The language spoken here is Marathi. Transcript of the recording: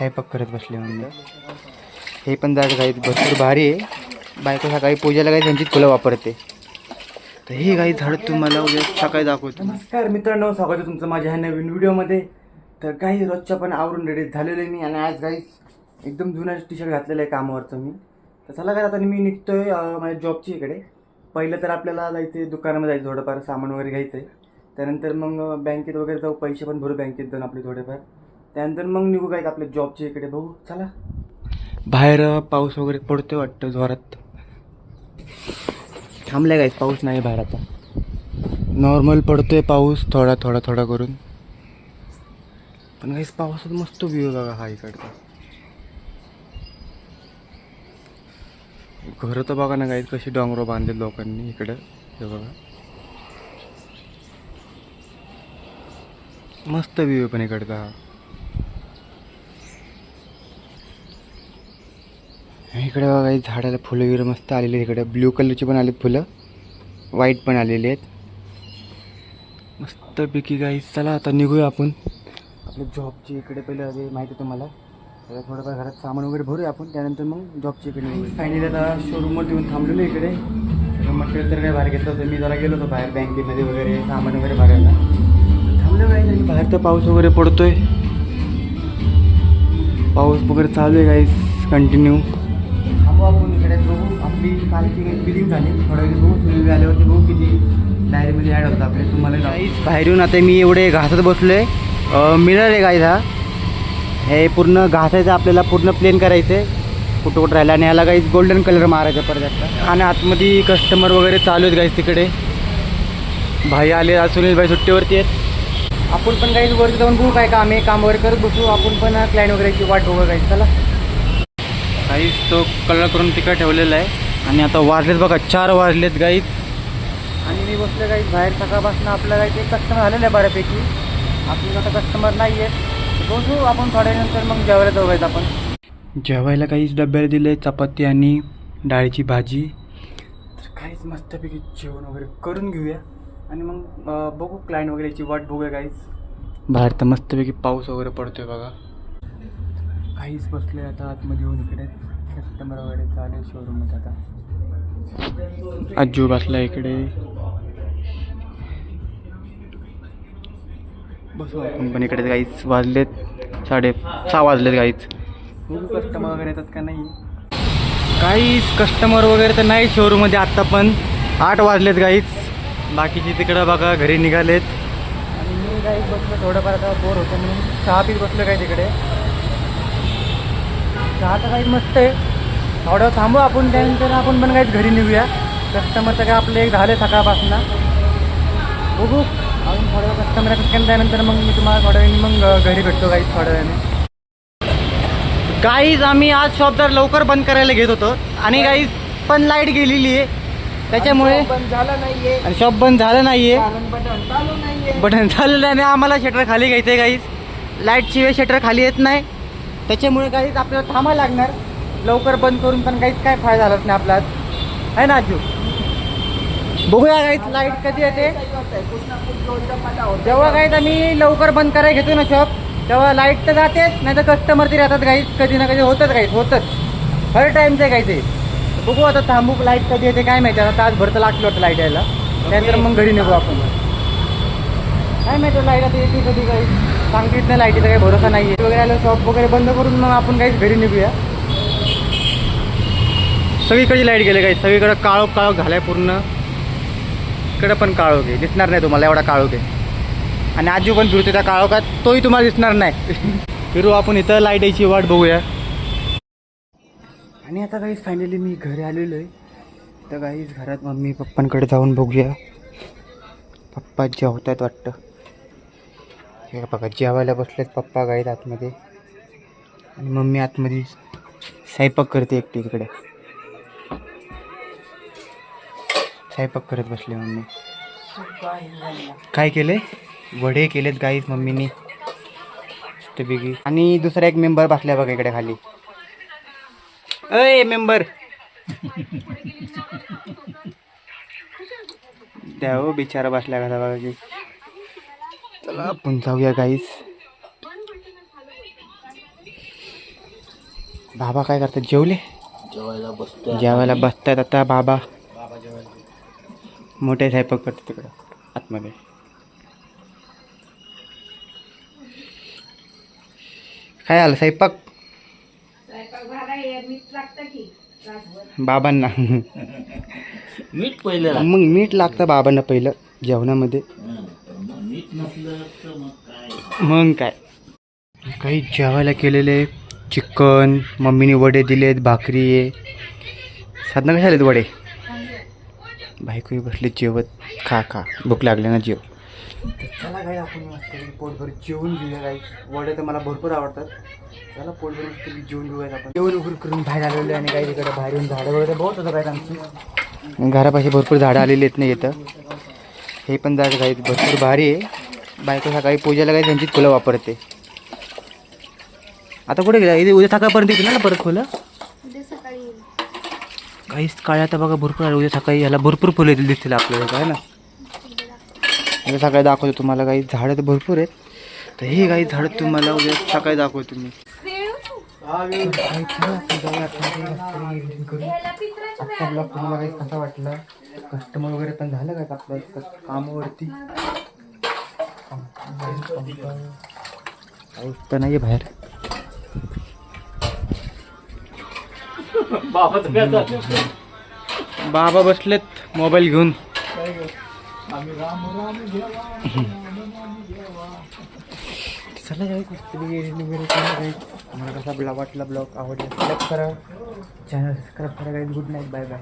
स्वयंपाक करत बसले म्हणलं. हे पण झाड गाईत भरपूर भारी आहे. बायको सकाळी पूजेला काही त्यांचीच फुलं वापरते. तर हे काही झाड तुम्हाला उद्या सकाळी दाखवतो. नमस्कार मित्रांनो, स्वागत आहे तुमचं माझ्या ह्या नवीन व्हिडिओमध्ये. तर काही रोजच्या पण आवरून रेडी झालेलं आहे मी. आणि आज काही एकदम जुना टी शर्ट घातलेलं आहे कामावरचं मी. तर चला काय आता मी निघतोय माझ्या जॉबची इकडे. पहिलं तर आपल्याला जायचं दुकानामध्ये जायचं, थोडंफार सामान वगैरे घ्यायचं आहे. त्यानंतर मग बँकेत वगैरे जाऊ, पैसे पण भरू बँकेत जाऊन आपले थोडेफार. त्यानंतर मग निघू काय आपल्या जॉबच्या इकडे. बघू चला. बाहेर पाऊस वगैरे पडतोय वाटतं जोरात. थांबलाय काय, पाऊस नाही बाहेर आता. नॉर्मल पडतोय पाऊस, थोडा थोडा थोडा करून. पण काहीच पावसात मस्त व्ह्यू बघा हा इकडचा. घरं तर बघा ना काही कशी डोंगर बांधले लोकांनी इकडं. हे बघा मस्त व्ह्यू पण इकडचा हा. इकडे बघा काही झाडाला फुलं वगैरे मस्त आलेली आहेत. इकडे ब्ल्यू कलरची पण आलीत फुलं, व्हाईट पण आलेली आहेत मस्तपैकी. काही चला आता निघूया आपण आपल्या जॉबची इकडे. पहिलं आधी माहिती आहे तुम्हाला, त्याला थोडंफार घरात सामान वगैरे भरूया आपण. त्यानंतर मग जॉबची इकडे निघूया. फायनली आता शोरूमवर येऊन थांबलेलो इकडे. मटेरियल तर काय बाहेर घेतलं होतं मी. जरा गेलो होतो बाहेर बँकेमध्ये वगैरे सामान वगैरे भरायला. थांबलो काही नाही, बाहेर तर पाऊस वगैरे पडतोय. पाऊस वगैरे चालू आहे काही कंटिन्यू. थांबू आपण इकडे, बघू आपली कालची बिलिंग झाली. थोडा वेळ बघू, बिलिंग झाल्यावरती बघू किती डायरीमध्ये ॲड होतं आपले. तुम्हाला काहीच बाहेर येऊन आता मी एवढे घासत बसलो आहे. मिरर आहे गाईज हा. हे पूर्ण घासायचं आपल्याला, पूर्ण प्लेन करायचं आहे. कुठं कुठं राहिलं. आणि याला काहीच गोल्डन कलर मारायचा परत आता. आणि आतमध्ये कस्टमर वगैरे चालू आहेत गाईज तिकडे. भाई आले, सुनील भाई सुट्टीवरती आहेत. आपण पण काही वरती जाऊन बघू काय काम आहे. काम वगैरे करत बसू आपण पण. क्लायंट वगैरेची वाट बघू काही. चला काहीच तो कलर करून तिकडे ठेवलेला आहे. आणि आता वाजलेत बघा 4 वाजलेत गाईत. आणि मी बसले काही बाहेर सकाळपासून. आपलं काही ते कस्टमर आलेलं आहे बऱ्यापैकी. आपल्याला आता कस्टमर नाही आहेत. बघू आपण थोड्यानंतर मग जेवायला जाऊ आहेत आपण. जेवायला काहीच डब्याला दिले, चपाती आणि डाळीची भाजी. तर काहीच मस्तपैकी जेवण वगैरे करून घेऊया. आणि मग बघू क्लायंट वगैरेची वाट बघूया काहीच. बाहेर तर मस्तपैकी पाऊस वगैरे पडतोय बघा. काहीच बसले आता आतमध्ये येऊन इकडे. कस्टमर वगैरे चालेल शोरूममध्ये. आता आजू बसला इकडे. बसू आपण पण इकडे. काहीच वाजलेत 6:30 वाजलेत काहीच. बघू कस्टमर वगैरे येतात का नाही. काहीच कस्टमर वगैरे तर नाही शोरूममध्ये आत्ता पण. 8 वाजलेत काहीच. बाकीचे तिकडं बघा घरी निघालेत. आणि मी काहीच बसलो थोडंफार आता बोर होतं म्हणून चहा पीत बसलो काय तिकडे. चहा तर काही मस्त आहे. थोडं थांबू आपण. त्यानंतर आपण पण काहीच घरी निघूया. कस्टमर तर काय आपलं एक झालं सकाळपासून. बघू अजून थोडं कस्टमर येतात. त्यानंतर मग मी तुम्हाला थोड्या वेळाने मग घरी भेटतो काहीच थोड्या वेळाने. काहीच आम्ही आज शॉप तर लवकर बंद करायला घेत होतो. आणि काहीच पण लाईट गेलेली आहे त्याच्यामुळे बंद झालं नाहीये. आणि शॉप बंद झालं नाहीये. बटन चालू नाही. आम्हाला शटर खाली घ्यायचं आहे काहीच. लाईट शिवाय शटर खाली येत नाही. त्याच्यामुळे काहीच आपल्याला थांबायला लागणार. लवकर बंद करून पण काहीच काय फायदा झालाच नाही आपला आहे ना आजू. बघूया काहीच लाईट कधी येते. जेव्हा काहीच आम्ही लवकर बंद करायला घेतो ना शॉप, तेव्हा लाईट तर जातेच, नाही तर कस्टमर तरी राहतात काहीच. कधी ना कधी होतच काहीच, होतच हर टाईमचं काहीच आहे. बघू आता थांबू. लाईट कधी येते काय माहिती. आता तासभर तर लागलं होतं लाईट यायला. त्यानंतर मग घरी निघू आपण. काय माहिती लाईट आता येते कधी काही सांगता येत नाही. लाईटीचा काही भरोसा नाही आहे. वगैरे आलं शॉप वगैरे बंद करून मग आपण काहीच घरी निघूया. सगळीकडे लाईट गेले काही. सगळीकडे काळोख काळोख झालाय पूर्ण. इकडे पण काळोख आहे. दिसणार नाही तुम्हाला एवढा काळोख आहे. आणि आजू पण फिरतो त्या काळोखात, तोही तुम्हाला दिसणार नाही. फिरू आपण इथं लाईट यायची वाट बघूया. आणि आता काहीच फायनली मी घरी आलेलो आहे. तर काहीच घरात मम्मी पप्पांकडे जाऊन बघूया. पप्पा जेवत आहेत वाटतं. हे बघा जेवायला बसलेत पप्पा गाईत आतमध्ये. आणि मम्मी आतमध्ये स्वयंपाक करते एकटी इकडे. स्वयंपाक करत बसले मम्मी. काय केले? वडे केलेत गाईत मम्मीनी मस्तपैकी. आणि दुसरा एक मेंबर बसला बघा इकडे खाली. अय मेंबर द्या हो, बिचारा बसला कसा बघा की. चला आपण जाऊया गाईस. बाबा काय करतात? जेवले? जेवायला बसतात आता बाबा. मोठे स्वयंपाक करतात तिकडं आतमध्ये. काय आलं स्वयंपाक? बाबांना मीठ पहिलं मग मीठ लागतं बाबांना पहिलं जेवणामध्ये. मग काय काही जेवायला केलेले चिकन, मम्मीने वडे दिलेत, भाकरी आहे. साधनं कशा आलेत वडे? बायकोही बसले जेवत. खा खा, भूक लागली ना, जेव. चला काही आपण मस्त पोटभर जेवून घेऊया. काही वडे तर मला भरपूर आवडतात. चला पोटभर मस्त जेवून घेऊया आपण. जेवण वगैरे करून बाहेर आलेलो आणि काही तिकडे बाहेर येऊन झाडं वगैरे बहुत होतं काय आमची. घरापाशी भरपूर झाडं आलेली आहेत नाही येतं. हे पण झाड काही भरपूर भारी आहे. बायको सकाळी पूजेला काही त्यांचीच फुलं वापरते. आता कुठे गेला? इथे उद्या सकाळपर्यंत येतील ना परत फुलं? काहीच काळ्या आता बघा भरपूर आलं. उद्या सकाळी याला भरपूर फुलं येतील दिसतील आपल्याला, काय ना. उद्या सकाळी दाखवतो तुम्हाला. काही झाडं तर भरपूर आहेत. तर हे काही झाडं तुम्हाला उद्या सकाळी दाखवतो मी. आजचा ब्लॉग तुम्हाला काही कसा वाटला? कस्टमर वगैरे पण झालं काय आपलं कामावरती? काहीच तर नाही बाहेर. बाबा बसलेत मोबाईल घेऊन. चला जाऊ मला कसा वाटला ब्लॉग आवडला लाईक करा, चॅनल सबस्क्राईब करा. Good night, bye bye.